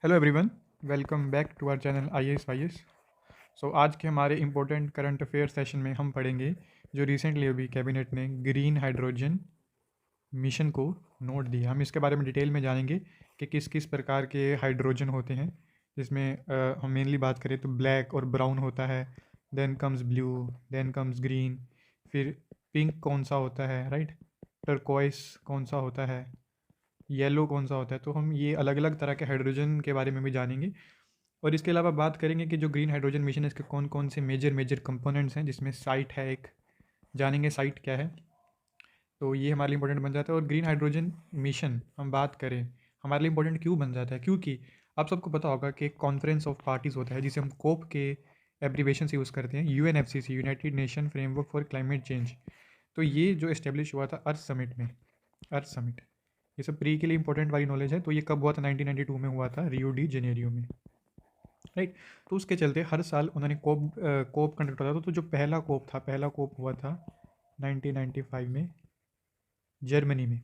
Hello everyone, welcome back to our channel IAS। So आज के हमारे इम्पोर्टेंट करंट अफेयर सेशन में हम पढ़ेंगे जो रिसेंटली अभी कैबिनेट ने ग्रीन हाइड्रोजन मिशन को नोट दिया। हम इसके बारे में डिटेल में जानेंगे कि किस किस प्रकार के हाइड्रोजन होते हैं, जिसमें हम मेनली बात करें तो ब्लैक और ब्राउन होता है, then comes blue, then comes green, फिर पिंक कौन सा होता है, राइट, टर्कोइस कौन सा होता है, येलो कौन सा होता है। तो हम ये अलग अलग तरह के हाइड्रोजन के बारे में भी जानेंगे और इसके अलावा बात करेंगे कि जो ग्रीन हाइड्रोजन मिशन है इसके कौन कौन से मेजर मेजर कंपोनेंट्स हैं, जिसमें साइट है एक, जानेंगे साइट क्या है। तो ये हमारे लिए इंपॉर्टेंट बन जाता है। और ग्रीन हाइड्रोजन मिशन हम बात करें हमारे लिए इंपॉर्टेंट क्यों बन जाता है, क्योंकि आप सबको पता होगा कि एक कॉन्फ्रेंस ऑफ पार्टीज़ होता है जिसे हम कोप के एब्रीवेशन से यूज़ करते हैं, UNFCC, United nation framework for climate change. तो ये जो इस्टेब्लिश हुआ था अर्थ समिट में, अर्थ समिट, ये सब प्री के लिए इंपॉर्टेंट वाली नॉलेज है। तो ये कब हुआ था? 1992 में हुआ था, रियो डी जेनेरियो में, राइट। तो उसके चलते हर साल उन्होंने कोप कंडक्ट होता था। तो जो पहला कोप हुआ था 1995 में जर्मनी में।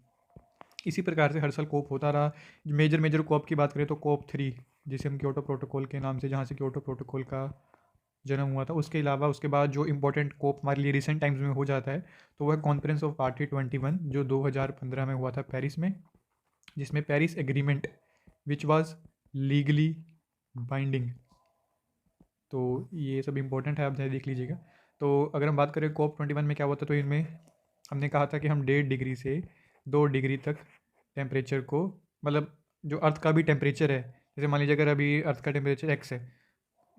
इसी प्रकार से हर साल कोप होता रहा। मेजर मेजर कोप की बात करें तो कोप 3, जिसे हम क्योटो प्रोटोकॉल के नाम से, जहाँ से क्योटो प्रोटोकॉल का जन्म हुआ था। उसके अलावा उसके बाद जो इंपॉर्टेंट कोप हमारे लिए रिसेंट टाइम्स में हो जाता है तो वह कॉन्फ्रेंस ऑफ पार्टी 21 जो 2015 में हुआ था पेरिस में, जिसमें Paris agreement which was legally binding. तो ये सब इंपॉर्टेंट है, आप ज़रा देख लीजिएगा। तो अगर हम बात करें कोप 21 में क्या हुआ था, तो इनमें हमने कहा था कि हम 1.5 डिग्री से 2 डिग्री तक टेम्परेचर को, मतलब जो अर्थ का भी टेम्परेचर है, जैसे मान लीजिए अगर अभी अर्थ का टेम्परेचर x है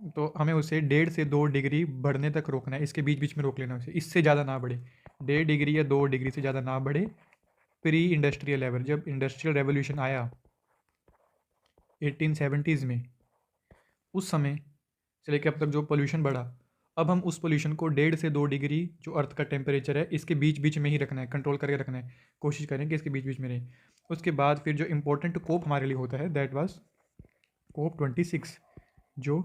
तो हमें उसे 1.5 से 2 डिग्री बढ़ने तक रोकना है, इसके बीच बीच में रोक लेना है उसे, इससे ज़्यादा ना बढ़े। 1.5 डिग्री या 2 डिग्री से ज़्यादा ना बढ़े। प्री इंडस्ट्रियल लेवल, जब इंडस्ट्रियल रेवोल्यूशन आया 1870s में, उस समय से लेकर अब तक जो पोल्यूशन बढ़ा, अब हम उस पोल्यूशन को 1.5 से 2 डिग्री जो अर्थ का टेम्परेचर है इसके बीच बीच में ही रखना है, कंट्रोल करके रखना है, कोशिश करें कि इसके बीच बीच में रहे। उसके बाद फिर जो इम्पोर्टेंट कोप हमारे लिए होता है दैट वाज कोप 26, जो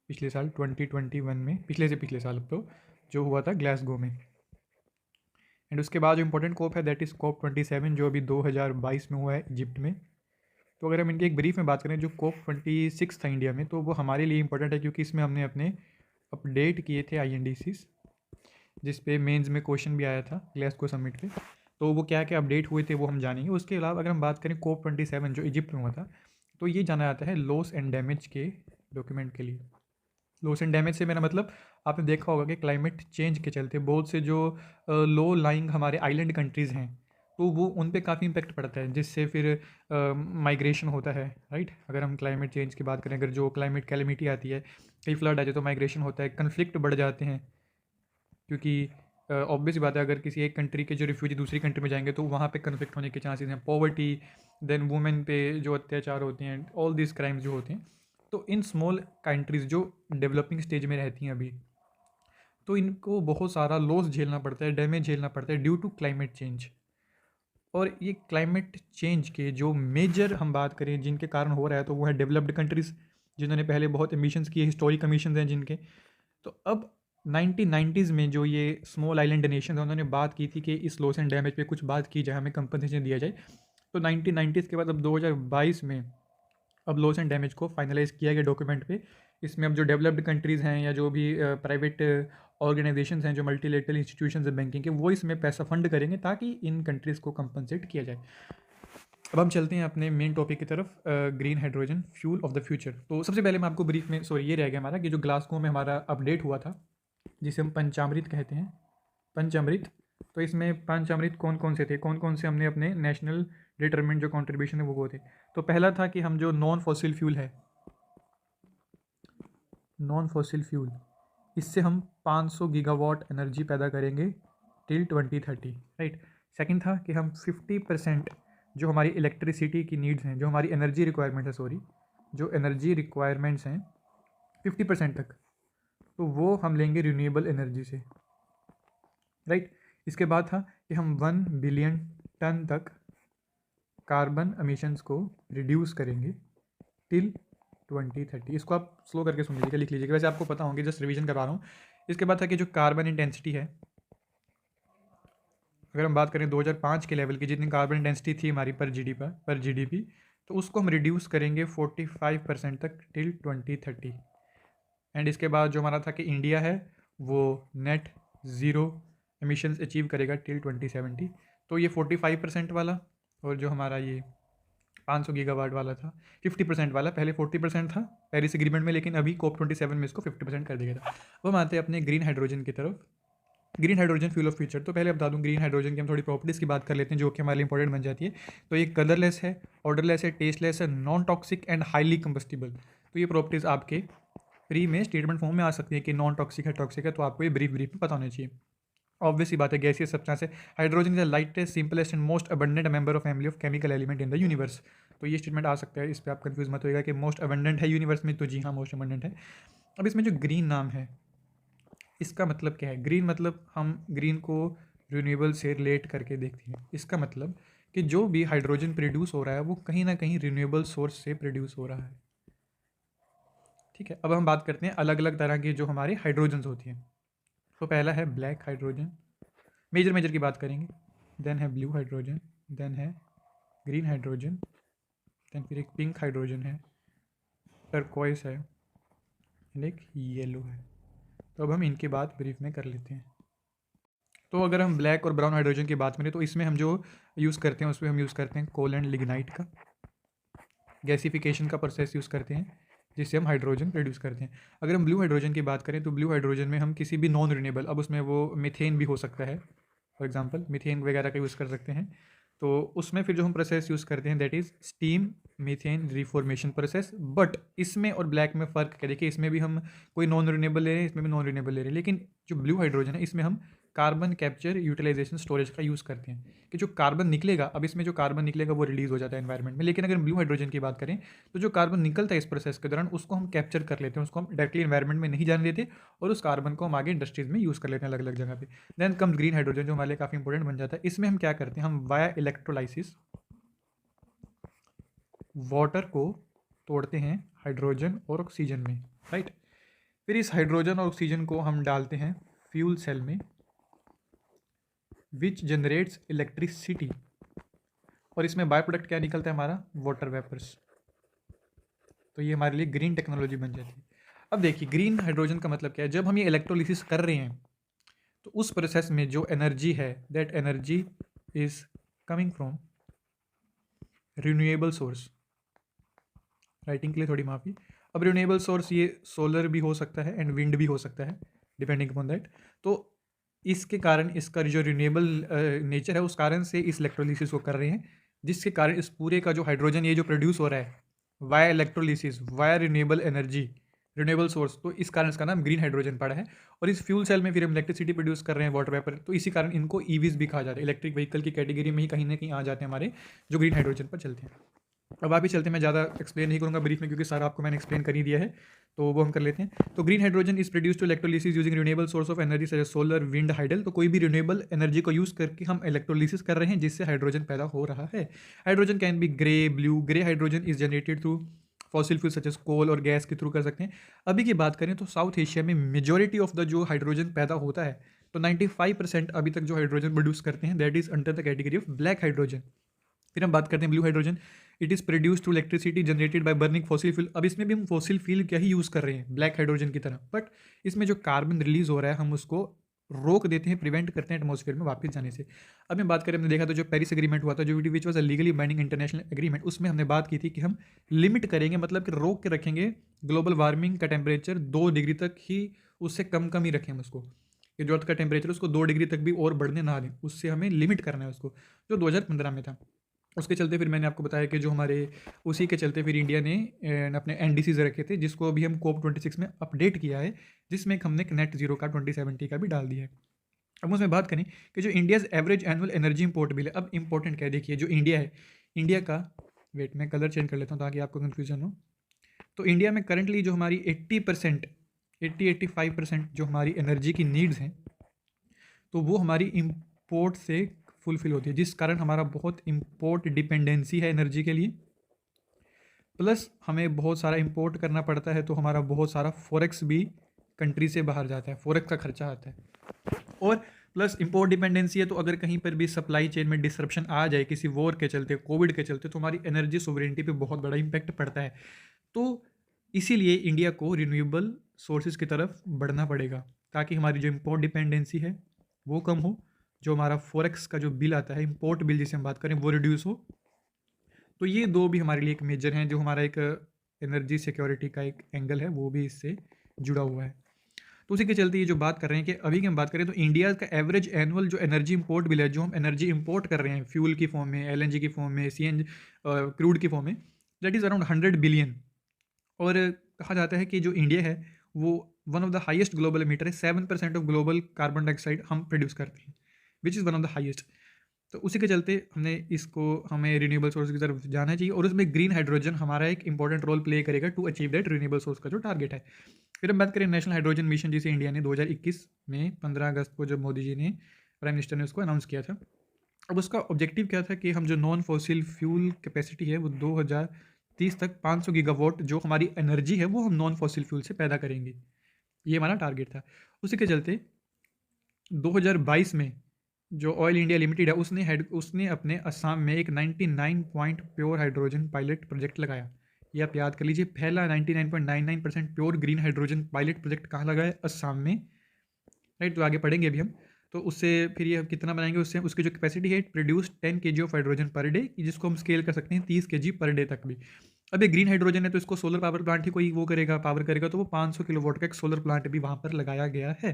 पिछले साल 2021 में, पिछले से पिछले साल अब तो, जो हुआ था ग्लासगो में। एंड उसके बाद जो इंपॉर्टेंट कोप है दैट इज़ कोप 27 जो अभी 2022 में हुआ है इजिप्ट में। तो अगर हम इनकी एक ब्रीफ में बात करें, जो कोप 26 था इंडिया में, तो वो हमारे लिए इंपॉर्टेंट है क्योंकि इसमें हमने अपने अपडेट किए थे INDCs, जिस पे मेंस में क्वेश्चन भी आया था ग्लासगो समिट पे। तो वो क्या क्या अपडेट हुए थे वो हम जानेंगे। उसके अलावा अगर हम बात करें कोप 27 जो इजिप्ट में हुआ था, तो ये जाना जाता है लॉस एंड डैमेज के डॉक्यूमेंट के लिए। लॉस एंड डैमेज से मेरा मतलब, आपने देखा होगा कि क्लाइमेट चेंज के चलते बहुत से जो लो लाइंग हमारे आइलैंड कंट्रीज़ हैं, तो वो उन पे काफ़ी इम्पेक्ट पड़ता है, जिससे फिर माइग्रेशन होता है, राइट। अगर हम क्लाइमेट चेंज की बात करें, अगर जो क्लाइमेट कैलेमिटी आती है, कहीं फ्लड आ जाए तो माइग्रेशन होता है, कन्फ्लिक्ट बढ़ जाते हैं, क्योंकि ऑब्वियस बात है अगर किसी एक कंट्री के जो रिफ्यूजी दूसरी कंट्री में जाएंगे तो वहाँ पे कन्फ्लिक्ट होने के चांसेस हैं, पॉवर्टी, देन वुमेन पे जो अत्याचार होते हैं, ऑल दिस क्राइम्स जो होते हैं। तो इन स्मॉल कंट्रीज़ जो डेवलपिंग स्टेज में रहती हैं अभी, तो इनको बहुत सारा लॉस झेलना पड़ता है, डैमेज झेलना पड़ता है ड्यू टू क्लाइमेट चेंज। और ये क्लाइमेट चेंज के जो मेजर हम बात करें जिनके कारण हो रहा है, तो वो है डेवलप्ड कंट्रीज़, जिन्होंने पहले बहुत एमिशंस किए, हिस्टोरिक एमिशंस हैं जिनके। तो अब 1990s में जो ये स्मॉल आइलैंड नेशन है, उन्होंने बात की थी कि इस लॉस एंड डैमेज पे कुछ बात की जाए, हमें कंपनसेशन दिया जाए। तो 1990s के बाद अब 2022 में अब लॉस एंड डैमेज को फाइनलाइज किया गया डॉक्यूमेंट पे। इसमें अब जो डेवलप्ड कंट्रीज़ हैं या जो भी प्राइवेट ऑर्गेनाइजेशंस हैं, जो मल्टीलेटरल इंस्टीट्यूशंस हैं बैंकिंग के, वो इसमें पैसा फंड करेंगे ताकि इन कंट्रीज़ को कंपनसेट किया जाए। अब हम चलते हैं अपने मेन टॉपिक की तरफ, green hydrogen fuel of the future. तो सबसे पहले मैं आपको ब्रीफ में, सॉरी ये रह गया हमारा कि जो ग्लासगो में हमारा अपडेट हुआ था, जिसे हम पंचामृत कहते हैं, पंचामृत। तो इसमें पंचामृत कौन कौन से थे, कौन कौन से हमने अपने नेशनल डिटरमिनेंट जो कंट्रीब्यूशन है वो थे। तो पहला था कि हम जो नॉन फॉसिल फ्यूल है, नॉन फॉसिल फ्यूल, इससे हम 500 गीगावाट एनर्जी पैदा करेंगे टिल 2030, राइट। सेकंड था कि हम 50% जो हमारी इलेक्ट्रिसिटी की नीड्स हैं, जो हमारी एनर्जी रिक्वायरमेंट है, सॉरी, जो एनर्जी रिक्वायरमेंट्स हैं 50% तक, तो वो हम लेंगे रिन्यूएबल एनर्जी से, राइट। इसके बाद था कि हम 1 बिलियन टन तक कार्बन एमिशंस को रिड्यूस करेंगे टिल 2030। इसको आप स्लो करके सुन लीजिएगा, लिख लीजिएगा, वैसे आपको पता होंगे, जस्ट रिवीजन करवा रहा हूँ। इसके बाद था कि जो कार्बन इंटेंसिटी है, अगर हम बात करें 2005 के लेवल की, जितनी कार्बन इंटेंसिटी थी हमारी पर जीडीपी, तो उसको हम रिड्यूस करेंगे 45% तक टिल 2030। एंड इसके बाद जो हमारा था कि इंडिया है वो नेट ज़ीरो एमिशंस अचीव करेगा टिल 2070। तो ये 45% वाला और जो हमारा ये 500 गीगावाट वाला था 50% वाला, पहले 40% था पेरिस एग्रीमेंट में, लेकिन अभी COP 27 में इसको 50% कर दिया था। अब हम आते हैं अपने ग्रीन हाइड्रोजन की तरफ। Green hydrogen fuel of future. तो पहले बता दूं ग्रीन हाइड्रोजन की हम थोड़ी प्रॉपर्टीज़ की बात कर लेते हैं जो कि हमारे लिए इंपॉर्टेंट बन जाती है। तो ये कलरलेस है, ऑर्डरलेस है, टेस्टलेस है, non toxic and highly combustible. तो ये प्रॉपर्टीज़ आपके प्री में स्टेटमेंट फॉर्म में आ सकती है कि नॉन टॉक्सिक है, टॉक्सिक है, तो आपको ये ब्रीफ में पता होना चाहिए। ऑब्वियस ही बात है, गैसियस सब्सटेंस है। Hydrogen is the lightest, simplest and most abundant member of family of chemical element in the universe. तो ये स्टेटमेंट आ सकता है, इस पर आप कंफ्यूज मत होइएगा कि मोस्ट अबंडेंट है यूनिवर्स में, तो जी हाँ मोस्ट अबंडेंट है। अब इसमें जो ग्रीन नाम है इसका मतलब क्या है? ग्रीन मतलब हम ग्रीन को रिन्यूएबल से रिलेट करके देखते हैं। इसका मतलब कि जो भी हाइड्रोजन प्रोड्यूस हो रहा है वो कहीं ना कहीं रिन्यूएबल सोर्स से प्रोड्यूस हो रहा है। ठीक है, अब हम बात करते हैं अलग अलग तरह की जो हमारे हाइड्रोजन्स होती हैं। तो पहला है ब्लैक हाइड्रोजन, मेजर की बात करेंगे। देन है ब्लू हाइड्रोजन, देन है ग्रीन हाइड्रोजन, देन फिर एक पिंक हाइड्रोजन है, टर्कोइस है, एक येलो है। तो अब हम इनकी बात ब्रीफ में कर लेते हैं। तो अगर हम ब्लैक और ब्राउन हाइड्रोजन की बात करें तो इसमें हम जो यूज़ करते हैं उसमें हम यूज़ करते हैं कोल एंड लिग्नाइट का गैसिफिकेशन का प्रोसेस यूज़ करते हैं जिससे हम हाइड्रोजन प्रोड्यूस करते हैं। अगर हम ब्लू हाइड्रोजन की बात करें तो ब्लू हाइड्रोजन में हम किसी भी नॉन रिन्यूएबल, अब उसमें वो मीथेन भी हो सकता है, फॉर एग्जांपल मीथेन वगैरह का यूज़ कर सकते हैं। तो उसमें फिर जो हम प्रोसेस यूज़ करते हैं that is steam methane reformation process. But इसमें और ब्लैक में फ़र्क क्या देखिए, इसमें भी हम कोई नॉन रिन्यूएबल ले रहे हैं, इसमें भी नॉन रिन्यूएबल ले रहे हैं, लेकिन जो ब्लू हाइड्रोजन है इसमें हम कार्बन कैप्चर यूटिलाइजेशन स्टोरेज का यूज़ करते हैं कि जो कार्बन निकलेगा, अब इसमें जो कार्बन निकलेगा वो रिलीज़ हो जाता है एनवायरनमेंट में। लेकिन अगर ब्लू हाइड्रोजन की बात करें तो जो कार्बन निकलता है इस प्रोसेस के दौरान उसको हम कैप्चर कर लेते हैं, उसको हम डायरेक्टली एनवायरनमेंट में नहीं जाने देते और उस कार्बन को हम आगे इंडस्ट्रीज में यूज़ कर लेते हैं अलग अलग जगह पे। देन कम्स ग्रीन हाइड्रोजन जो हमारे लिए काफ़ी इंपॉर्टेंट बन जाता है। इसमें हम क्या करते हैं, हम वाया इलेक्ट्रोलाइसिस वाटर को तोड़ते हैं हाइड्रोजन और ऑक्सीजन में, राइट। फिर इस हाइड्रोजन और ऑक्सीजन को हम डालते हैं फ्यूल सेल में विच जनरेट्स इलेक्ट्रिसिटी, और इसमें बाय प्रोडक्ट क्या निकलता है हमारा, वाटर वेपर्स। तो ये हमारे लिए ग्रीन टेक्नोलॉजी बन जाती है। अब देखिए ग्रीन हाइड्रोजन का मतलब क्या है, जब हम ये इलेक्ट्रोलिसिस कर रहे हैं तो उस प्रोसेस में जो एनर्जी है that energy is coming from renewable source. Writing के लिए थोड़ी माफ़ी। अब रिन्यूएबल सोर्स ये सोलर भी हो सकता है एंड विंड भी हो सकता है डिपेंडिंग अपॉन दैट। तो इसके कारण इसका जो रिन्यूएबल नेचर है उस कारण से इस इलेक्ट्रोलिसिस को कर रहे हैं, जिसके कारण इस पूरे का जो हाइड्रोजन ये जो प्रोड्यूस हो रहा है via electrolysis via renewable energy renewable source, तो इस कारण इसका नाम ग्रीन हाइड्रोजन पड़ा है। और इस फ्यूल सेल में फिर हम इलेक्ट्रिसिटी प्रोड्यूस कर रहे हैं वाटर वेपर, तो इसी कारण इनको ईवीज भी कहा जाता है, इलेक्ट्रिक व्हीकल की कैटेगरी में ही कहीं ना कहीं आ जाते हैं हमारे जो ग्रीन हाइड्रोजन पर चलते हैं। अब आप ही चलते हैं, मैं ज़्यादा एक्सप्लेन नहीं करूँगा ब्रीफ में क्योंकि सारा आपको मैंने एक्सप्लेन कर ही दिया है, तो वो हम कर लेते हैं। तो green hydrogen is produce to electrolysis using renewable source of energy such as solar wind hydel. तो कोई भी रिन्यूएबल एनर्जी को यूज़ करके हम इलेक्ट्रोलिसिस कर रहे हैं जिससे हाइड्रोजन पैदा हो रहा है। Hydrogen can be grey blue, grey hydrogen is generated through fossil fuel such as coal और गैस के थ्रू कर सकते हैं। अभी की बात करें तो साउथ एशिया में मेजोरिटी ऑफ द जो हाइड्रोजन पैदा होता है, तो 95% अभी तक जो हाइड्रोजन प्रोड्यूस करते हैं that is under the category of black hydrogen. फिर हम बात करते हैं blue hydrogen. It is produce through electricity generated by burning fossil fuel. अब इसमें भी हम फॉसिल फ्यूल क्या ही यूज़ कर रहे हैं ब्लैक हाइड्रोजन की तरह, बट इसमें जो कार्बन रिलीज हो रहा है हम उसको रोक देते हैं, प्रिवेंट करते हैं एटमॉस्फेयर में वापस जाने से। अब मैं बात करें, हमने देखा था जो पेरिस एग्रीमेंट हुआ था जो which was a legally binding international agreement, उसमें हमने बात की थी कि हम लिमिट करेंगे, मतलब कि रोक के रखेंगे ग्लोबल वार्मिंग का टेम्परेचर 2 डिग्री तक ही, उससे कम ही रखें हम उसको, कि जो अर्थ का टेम्परेचर उसको 2 डिग्री तक भी और बढ़ने ना दें, उससे हमें लिमिट करना है उसको, जो 2015 में था। उसके चलते फिर मैंने आपको बताया कि जो हमारे उसी के चलते फिर इंडिया ने अपने एनडीसीज रखे थे जिसको अभी हम COP 26 में अपडेट किया है, जिसमें हमने नेट जीरो का 2070 का भी डाल दिया है। अब उसमें बात करें कि जो India's average annual energy import bill है, अब इंपॉर्टेंट क्या है देखिए, जो इंडिया है, इंडिया का, वेट मैं कलर चेंज कर लेता हूँ ताकि आपको कन्फ्यूजन हो। तो इंडिया में करंटली जो हमारी 80% 85% जो हमारी एनर्जी की नीड्स हैं तो वो हमारी इम्पोर्ट से फुलफिल होती है, जिस कारण हमारा बहुत इम्पोर्ट डिपेंडेंसी है एनर्जी के लिए, प्लस हमें बहुत सारा इम्पोर्ट करना पड़ता है, तो हमारा बहुत सारा फॉरेक्स भी कंट्री से बाहर जाता है, फॉरेक्स का खर्चा आता है। और प्लस इम्पोर्ट डिपेंडेंसी है, तो अगर कहीं पर भी सप्लाई चेन में डिसरप्शन आ जाए किसी वॉर के चलते, कोविड के चलते, तो हमारी एनर्जी सोवरेनिटी पे बहुत बड़ा इम्पैक्ट पड़ता है। तो इसीलिए इंडिया को रिन्यूएबल सोर्सेज की तरफ बढ़ना पड़ेगा, ताकि हमारी जो इम्पोर्ट डिपेंडेंसी है वो कम हो, जो हमारा फॉरेक्स का जो बिल आता है, इम्पोर्ट बिल जिसे हम बात करें, वो रिड्यूस हो। तो ये दो भी हमारे लिए एक मेजर हैं, जो हमारा एक एनर्जी सिक्योरिटी का एक एंगल है, वो भी इससे जुड़ा हुआ है। तो उसी के चलते ये जो बात कर रहे हैं कि अभी की हम बात करें तो इंडिया का एवरेज एनुअल जो एनर्जी इंपोर्ट बिल है, जो हम एनर्जी इंपोर्ट कर रहे हैं फ्यूल की फॉर्म में, एलएनजी की फॉर्म में, सीएनजी क्रूड की फॉर्म में, दैट इज़ अराउंड 100 बिलियन। और कहा जाता है कि जो इंडिया है वो one of the highest global emitter है, 7% ऑफ ग्लोबल कार्बन डाइऑक्साइड हम प्रोड्यूस करते हैं, which is one of the highest. तो उसी के चलते हमें रिन्यूएबल सोर्स की तरफ जाना चाहिए, और उसमें ग्रीन हाइड्रोजन हमारा एक इंपॉर्टेंट रोल प्ले करेगा to achieve that renewable source का जो टारगेट है। फिर हम बात करें नेशनल हाइड्रोजन मिशन, जिसे इंडिया ने 2021 में 15 अगस्त को जब मोदी जी ने, प्राइम मिनिस्टर ने उसको अनाउंस किया था। अब उसका ऑब्जेक्टिव क्या था कि हम जो नॉन फॉसिल फ्यूल कैपेसिटी है वो 2030 तक 500 गीगावाट जो हमारी एनर्जी है वो हम नॉन फॉसिल फ्यूल से पैदा करेंगे, ये हमारा टारगेट था। उसी के चलते 2022 में जो ऑयल इंडिया लिमिटेड है उसने अपने असम में एक 99 point pure hydrogen pilot project लगाया। ये आप याद कर लीजिए, पहला 99.99% pure green hydrogen pilot project कहाँ लगा है? असम में, राइट। तो आगे पढ़ेंगे अभी हम, तो उससे फिर ये कितना बनाएंगे, उससे उसकी जो कैपेसिटी है produce 10 kg of hydrogen per day, जिसको हम स्केल कर सकते हैं 30 kg पर डे तक भी। अब ये ग्रीन हाइड्रोजन है तो इसको सोलर पावर प्लांट ही कोई वो करेगा, पावर करेगा, तो वो 500 किलोवाट का एक सोलर प्लांट भी वहाँ पर लगाया गया है।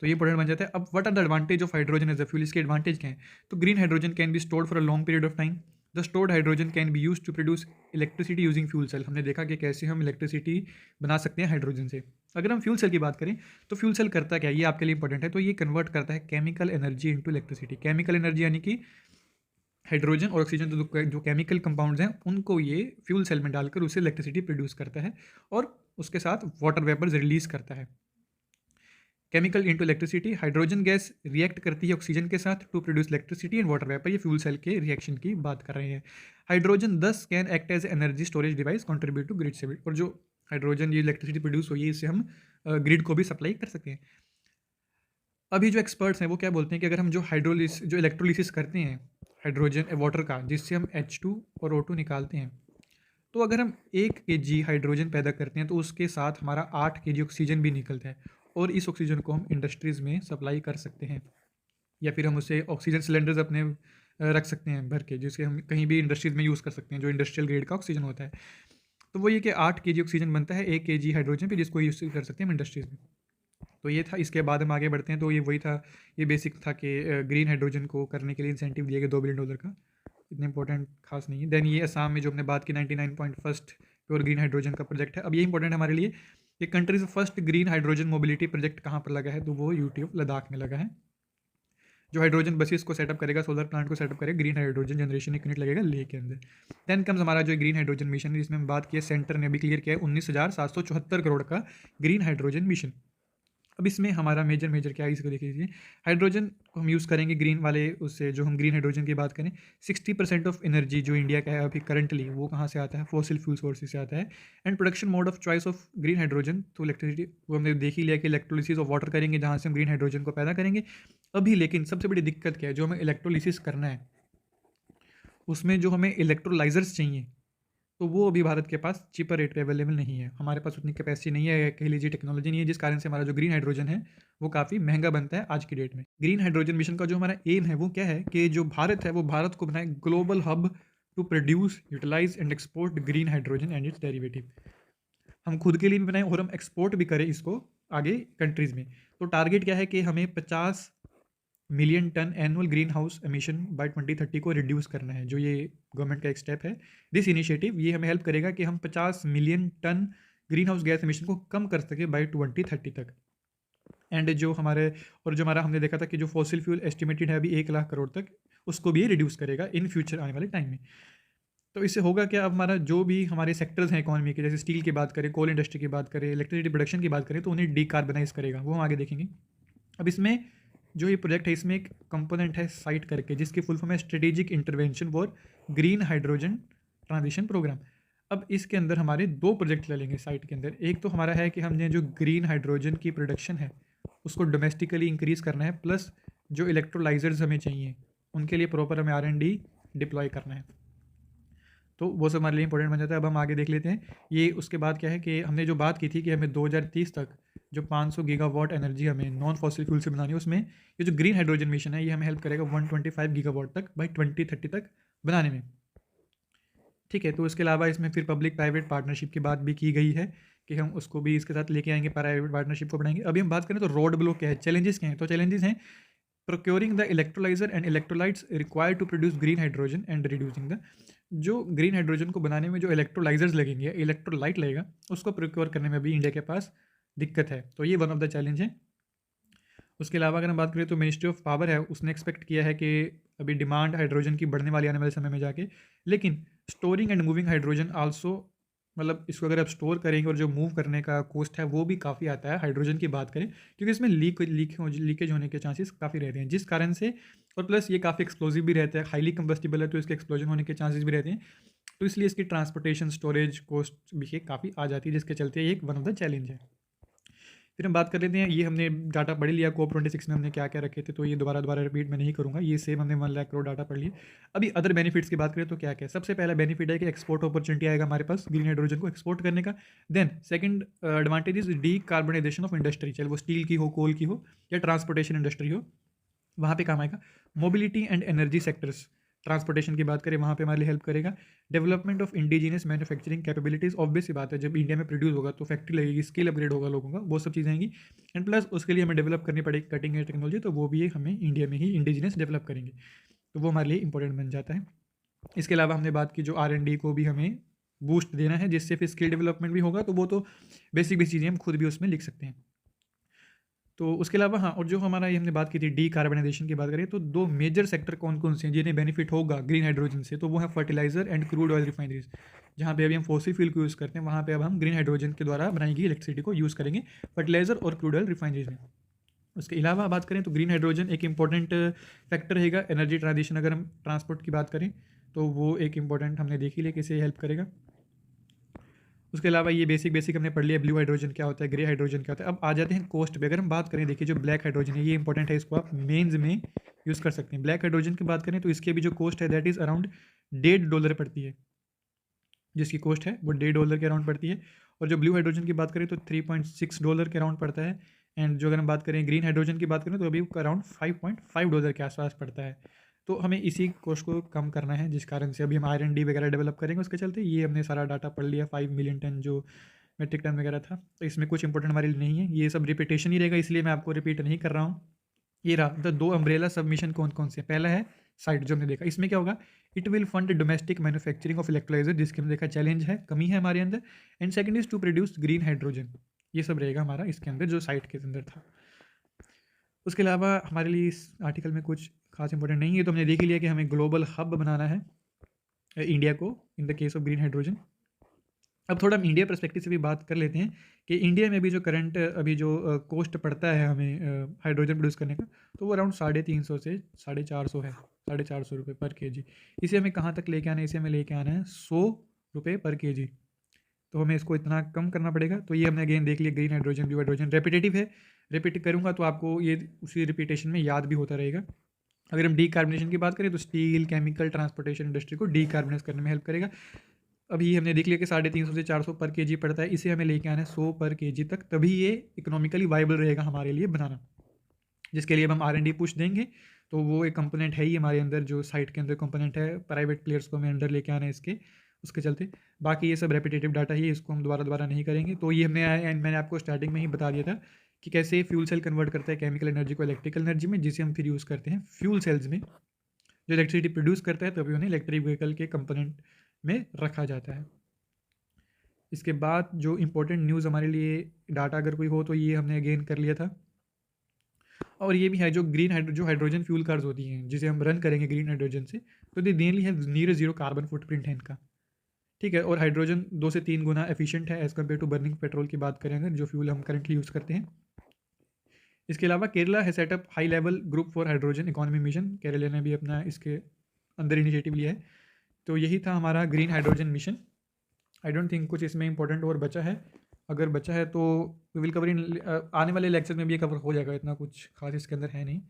तो ये इंपॉर्टेंट बन जाता है। अब what are the advantage of hydrogen as a fuel, इसके एडवांटेज क्या है? तो green hydrogen can be stored for a long period of time. The stored hydrogen can be use to produce electricity using fuel cell. हमने देखा कि कैसे हम electricity बना सकते हैं हाइड्रोजन से। अगर हम फ्यूल सेल की बात करें तो फ्यूल सेल करता क्या है, ये आपके लिए इंपॉर्टेंट है। तो ये कन्वर्ट करता है chemical energy into electricity. Chemical energy यानी कि हाइड्रोजन और ऑक्सीजन जो केमिकल कंपाउंड्स हैं उनको ये फ्यूल सेल में डालकर उससे इलेक्ट्रिसिटी प्रोड्यूस करता है, और उसके साथ वाटर वेपर्स रिलीज करता है। Chemical into electricity, hydrogen gas react करती है ऑक्सीजन के साथ to produce electricity and water vapour. ये फ्यूल सेल के रिएक्शन की बात कर रहे हैं। Hydrogen thus can act as energy storage device contribute to grid से। और जो हाइड्रोजन ये इलेक्ट्रिसिटी प्रोड्यूस हुई है इससे हम ग्रिड को भी सप्लाई कर सकते हैं। अभी जो एक्सपर्ट्स हैं वो क्या बोलते हैं कि अगर हम जो इलेक्ट्रोलिसिस करते हैं हाइड्रोजन वाटर का, जिससे हम H2 और O2 निकालते हैं, तो अगर हम 1 kg हाइड्रोजन पैदा करते हैं तो उसके साथ हमारा 8 kg ऑक्सीजन भी निकलता है, और इस ऑक्सीजन को हम इंडस्ट्रीज़ में सप्लाई कर सकते हैं, या फिर हम उसे ऑक्सीजन सिलेंडर्स अपने रख सकते हैं भर के, जिसके हम कहीं भी इंडस्ट्रीज़ में यूज़ कर सकते हैं, जो इंडस्ट्रियल ग्रेड का ऑक्सीजन होता है। तो वो ये कि 8 kg ऑक्सीजन बनता है 1 kg हाइड्रोजन पे, जिसको यूज़ कर सकते हैं हम इंडस्ट्रीज़ में। तो ये था। इसके बाद हम आगे बढ़ते हैं, तो ये वही था, ये बेसिक था कि ग्रीन हाइड्रोजन को करने के लिए इंसेंटिव दिया गया $2 बिलियन का, इतना इंपॉर्टेंट खास नहीं है। देन ये असम में जो हमने बात की 99.1 प्योर ग्रीन हाइड्रोजन का प्रोजेक्ट है। अब ये इंपॉर्टेंट है हमारे लिए, ये countries first green hydrogen mobility project कहाँ पर लगा है, तो वो यूट्यूब लद्दाख में लगा है, जो हाइड्रोजन बसेस को सेटअप करेगा, सोलर प्लांट को सेटअप करेगा, ग्रीन हाइड्रोजन जनरेशन एक यूनिट लगेगा लेह के अंदर। देन कम्स हमारा जो ग्रीन हाइड्रोजन मिशन है, जिसमें हम बात की, सेंटर ने अभी क्लियर किया है 19,774 करोड़ का ग्रीन हाइड्रोजन मिशन। अब इसमें हमारा मेजर क्या है, इसको देख लीजिए। हाइड्रोजन को हम यूज़ करेंगे ग्रीन वाले उससे, जो हम ग्रीन हाइड्रोजन की बात करें, 60% ऑफ एनर्जी जो इंडिया का है अभी करंटली, वो कहाँ से आता है? फॉसिल फ्यूल सोर्सेज से आता है। And production mode of choice of green hydrogen तो इलेक्ट्रिसिटी, वो हमने देख ही लिया कि इलेक्ट्रोलिसिस ऑफ वाटर करेंगे, जहाँ से हम ग्रीन हाइड्रोजन को पैदा करेंगे। अभी लेकिन सबसे बड़ी दिक्कत क्या है, जो हमें इलेक्ट्रोलिसिस करना है उसमें जो हमें इलेक्ट्रोलाइजर्स चाहिए, तो वो अभी भारत के पास चीपर रेट पे अवेलेबल नहीं है। हमारे पास उतनी कैपेसिटी नहीं है, कह लीजिए टेक्नोलॉजी नहीं है, जिस कारण से हमारा जो ग्रीन हाइड्रोजन है वो काफ़ी महंगा बनता है आज की डेट में। ग्रीन हाइड्रोजन मिशन का जो हमारा एम है वो क्या है कि जो भारत है वो भारत को बनाए global hub to produce, utilise and export green hydrogen and its derivative. हम खुद के लिए भी बनाएं और हम एक्सपोर्ट भी करें इसको आगे कंट्रीज़ में। तो टारगेट क्या है कि हमें 50 million ton annual green house emission by 2030 को रिड्यूस करना है, जो ये गवर्नमेंट का एक स्टेप है। दिस इनिशिएटिव ये हमें हेल्प करेगा कि हम 50 million ton green house gas emission को कम कर सके बाय 2030 तक। एंड जो हमारा हमने देखा था कि जो फॉसिल फ्यूल एस्टिमेटेड है अभी 1 लाख करोड़ तक, उसको भी ये रिड्यूस करेगा इन फ्यूचर आने वाले टाइम में। तो इससे होगा क्या, अब हमारा जो भी हमारे सेक्टर्स हैं इकोनॉमी के, जैसे स्टील की बात करें, कोल इंडस्ट्री की बात करें, इलेक्ट्रिसिटी प्रोडक्शन की बात करें, तो उन्हें डीकार्बनाइज करेगा, वो हम आगे देखेंगे। अब इसमें जो ये प्रोजेक्ट है इसमें एक कंपोनेंट है साइट करके, जिसकी फुल फॉर्म है strategic intervention for green hydrogen transition programme. अब इसके अंदर हमारे 2 प्रोजेक्ट चलेंगे साइट के अंदर। एक तो हमारा है कि हमने जो ग्रीन हाइड्रोजन की प्रोडक्शन है उसको डोमेस्टिकली इंक्रीज़ करना है, प्लस जो इलेक्ट्रोलाइजर्स हमें चाहिए उनके लिए प्रॉपर हमें R&D डिप्लॉय करना है। तो वो सब हमारे लिए इंपॉर्टेंट बन जाता है। अब हम आगे देख लेते हैं। ये उसके बाद क्या है कि हमने जो बात की थी कि हमें 2030 तक जो 500 गीगावाट एनर्जी हमें नॉन फॉसिल फ्यूल से बनानी है, उसमें ये जो ग्रीन हाइड्रोजन मिशन है ये हमें हेल्प करेगा 125 गीगावाट तक बाई 2030 तक बनाने में। ठीक है, तो इसके अलावा इसमें फिर पब्लिक प्राइवेट पार्टनरशिप की बात भी की गई है कि हम उसको भी इसके साथ लेके आएंगे, प्राइवेट पार्टनरशिप को बढ़ाएंगे। अभी हम बात करें तो रोड ब्लॉक क्या है, चैलेंजेस क्या हैं। तो चैलेंजेस हैं procuring the electrolyzer and electrolytes required to produce green hydrogen and reducing the जो ग्रीन हाइड्रोजन को बनाने में जो इलेक्ट्रोलाइजर्स लगेंगे, इलेक्ट्रोलाइट लगेगा, उसको प्रोक्योर करने में भी इंडिया के पास दिक्कत है। तो ये वन ऑफ द चैलेंज है। उसके अलावा अगर हम बात करें तो मिनिस्ट्री ऑफ पावर है, उसने एक्सपेक्ट किया है कि अभी डिमांड हाइड्रोजन की बढ़ने वाली आने वाले समय में जाके, लेकिन storing and moving hydrogen also, मतलब इसको अगर आप स्टोर करेंगे और जो मूव करने का कॉस्ट है वो भी काफ़ी आता है हाइड्रोजन की बात करें, क्योंकि इसमें लीकेज होने के चांसेस काफ़ी रहते हैं, जिस कारण से, और प्लस ये काफ़ी एक्सप्लोजिव भी रहता है, हाईली कंबस्टिबल है, तो इसके एक्सप्लोजन होने के चांसेस भी रहते हैं। तो इसलिए इसकी ट्रांसपोर्टेशन स्टोरेज कॉस्ट भी काफ़ी आ जाती है, जिसके चलते ये एक वन ऑफ द चैलेंज है। फिर हम बात कर लेते हैं, ये हमने डाटा पढ़ लिया COP26 में हमने क्या क्या रखे थे, तो ये दोबारा रिपीट मैं नहीं करूँगा, ये सेम हमने 1 लाख करोड़ डाटा पढ़ लिए। अभी अदर बेनिफिट्स की बात करें तो क्या क्या, सबसे पहला बेनिफिट है कि एक्सपोर्ट अपॉर्चुनिटी आएगा हमारे पास ग्रीन हाइड्रोजन को एक्सपोर्ट करने का। Then second advantage is decarbonisation of industry, चाहे वो स्टील की हो, कोल की हो, या ट्रांसपोर्टेशन इंडस्ट्री हो, वहाँ पे काम आएगा। Mobility and energy sectors, transportation की बात करें वहाँ पे हमारे लिए हेल्प करेगा। Development of indigenous manufacturing capabilities, obvious सी बात है, जब इंडिया में प्रोड्यूस होगा तो फैक्ट्री लगेगी, स्किल अपग्रेड होगा लोगों का, वो सब चीज़ें आएंगी। एंड प्लस उसके लिए हमें डेवलप करनी पड़ेगी कटिंग एज टेक्नोलॉजी, तो वो भी हमें इंडिया में ही इंडिजिनियस डेवलप करेंगे, तो वो हमारे लिए इंपॉर्टेंट बन जाता है। इसके अलावा हमने बात की जो R&D को भी हमें बूस्ट देना है, जिससे फिर स्किल डेवलपमेंट भी होगा, तो वो तो बेसिक चीज़ें हम खुद भी उसमें लिख सकते हैं। तो उसके अलावा हाँ, और जो हमारा ये हमने बात की थी डीकार्बनाइजेशन की बात करें, तो 2 मेजर सेक्टर कौन कौन से हैं जिन्हें बेनिफिट होगा ग्रीन हाइड्रोजन से, तो वो है fertiliser and crude oil refineries. जहाँ पे अभी हम फॉसिल फ्यूल को यूज़ करते हैं, वहाँ पे अब हम ग्रीन हाइड्रोजन के द्वारा बनाई गई इलेक्ट्रिसिटी को यूज़ करेंगे फर्टिलाइजर और क्रूड ऑयल रिफाइनरीज में। उसके अलावा बात करें तो ग्रीन हाइड्रोजन एक इंपॉर्टेंट फैक्टर रहेगा एनर्जी ट्रांजिशन। अगर हम ट्रांसपोर्ट की बात करें तो वो एक इंपॉर्टेंट हमने देखी लिया कैसे हेल्प करेगा। उसके अलावा ये बेसिक हमने पढ़ लिया, ब्लू हाइड्रोजन क्या होता है, ग्रे हाइड्रोजन क्या होता है। अब आ जाते हैं कॉस्ट पे। अगर हम बात करें, देखिए जो ब्लैक हाइड्रोजन है ये इंपॉर्टेंट है, इसको आप मेंस में यूज़ कर सकते हैं। ब्लैक हाइड्रोजन की बात करें तो इसके भी जो कॉस्ट है दैट इज़ अराउंड $1.5 पड़ती है, जिसकी कॉस्ट है वो $1.5 के अराउंड पड़ती है। और जो ब्लू हाइड्रोजन की बात करें तो $3.6 के अराउंड पड़ता है। एंड जो अगर हम बात करें ग्रीन हाइड्रोजन की बात करें तो अभी अराउंड $5.5 के आसपास पड़ता है। तो हमें इसी कॉस्ट को कम करना है, जिस कारण से अभी हम R&D वगैरह डेवलप करेंगे। उसके चलते ये हमने सारा डाटा पढ़ लिया, 5 मिलियन टन जो मेट्रिक टन वगैरह था, तो इसमें कुछ इंपॉर्टेंट हमारे लिए नहीं है, ये सब रिपीटेशन ही रहेगा, इसलिए मैं आपको रिपीट नहीं कर रहा हूँ। ये रहा द 2 अम्ब्रेला सबमिशन कौन कौन से। पहला है साइट, जो हमने देखा, इसमें क्या होगा, it will fund domestic manufacturing of electrolyser, जिसके हमने देखा चैलेंज है, कमी है हमारे अंदर। And second is to produce green hydrogen, ये सब रहेगा हमारा इसके अंदर जो साइट के अंदर था। उसके अलावा हमारे लिए इस आर्टिकल में कुछ खास इंपॉर्टेंट नहीं है, तो हमने देख लिया कि हमें ग्लोबल हब बनाना है इंडिया को in the case of green hydrogen. अब थोड़ा हम इंडिया पर्सपेक्टिव से भी बात कर लेते हैं कि इंडिया में भी जो करंट अभी जो कॉस्ट पड़ता है हमें हाइड्रोजन प्रोड्यूस करने का, तो वो अराउंड 350 से 450 है, 450 रुपये पर केजी। इसे हमें कहाँ तक लेके आना है, इसे हमें लेके आना है 100 रुपये पर केजी, तो हमें इसको इतना कम करना पड़ेगा। तो ये हमने अगेन देख लिया, green hydrogen blue hydrogen repetitive है, रिपीट करूँगा तो आपको ये उसी रिपीटेशन में याद भी होता रहेगा। अगर हम डीकार्बोनेशन की बात करें तो स्टील, केमिकल, ट्रांसपोर्टेशन इंडस्ट्री को डीकार्बोनाइज करने में हेल्प करेगा। अभी हमने देख लिया कि 350 से 400 पर केजी पड़ता है, इसे हमें लेके आना है 100 पर केजी तक, तभी ये इकोनॉमिकली वाइबल रहेगा हमारे लिए बनाना, जिसके लिए अब हम R&D पुश देंगे। तो वो एक कंपोनेंट है ही हमारे अंदर, जो साइट के अंदर कंपोनेंट है, प्राइवेट प्लेयर्स को हमें अंडर लेके आना है इसके, उसके चलते। बाकी ये सब रेपिटेटिव डाटा ही है, इसको हम दोबारा नहीं करेंगे। तो ये मैंने आपको स्टार्टिंग में ही बता दिया था कि कैसे फ्यूल सेल कन्वर्ट करता है केमिकल एनर्जी को इलेक्ट्रिकल एनर्जी में, जिसे हम फिर यूज़ करते हैं फ्यूल सेल्स में, जो इलेक्ट्रिसिटी प्रोड्यूस करता है, तभी उन्हें इलेक्ट्रिक व्हीकल के कंपोनेंट में रखा जाता है। इसके बाद जो इंपॉर्टेंट न्यूज़ हमारे लिए डाटा अगर कोई हो तो ये हमने अगेन कर लिया था। और ये भी है जो जो हाइड्रोजन फ्यूल कार्स होती हैं, जिसे हम रन करेंगे ग्रीन हाइड्रोजन से, तो दे नियरली है नियर 0 कार्बन फुटप्रिंट है इनका, ठीक है। और हाइड्रोजन 2 से 3 गुना एफिशिएंट है as compare to burning petrol की बात करें अगर, जो फ्यूल हम करंटली यूज़ करते हैं। इसके अलावा केरला है setup high level group for hydrogen economy mission, Kerala ने भी अपना इसके अंदर इनिशिएटिव लिया है। तो यही था हमारा green hydrogen mission. I don't think कुछ इसमें इंपॉर्टेंट और बचा है। अगर बचा है तो वी विल कवर इन आने वाले लेक्चर में भी ये कवर हो जाएगा, इतना कुछ खास इसके अंदर है नहीं।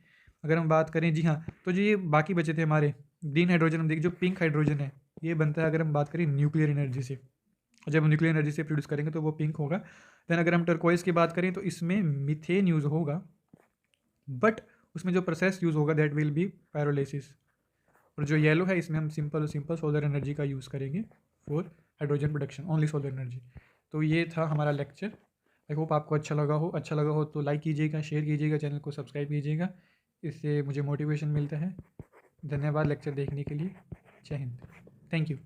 अगर हम बात करें, जी हाँ, तो जो ये बाकी बचे थे हमारे ग्रीन हाइड्रोजन, हम देखिए जो पिंक हाइड्रोजन है ये बनता है अगर हम बात करें न्यूक्लियर एनर्जी से। जब हम न्यूक्लियर एनर्जी से प्रोड्यूस करेंगे तो वो पिंक होगा। देन अगर हम टर्कोइज की बात करें तो इसमें मीथेन यूज़ होगा, बट उसमें जो प्रोसेस यूज़ होगा दैट विल बी पायरोलिसिस। और जो येलो है इसमें हम सिंपल सोलर एनर्जी का यूज़ करेंगे for hydrogen production, only solar energy. तो ये था हमारा लेक्चर। आई होप आपको अच्छा लगा हो तो लाइक कीजिएगा, शेयर कीजिएगा, चैनल को सब्सक्राइब कीजिएगा, इससे मुझे मोटिवेशन मिलता है। धन्यवाद लेक्चर देखने के लिए। जय हिंद। Thank you.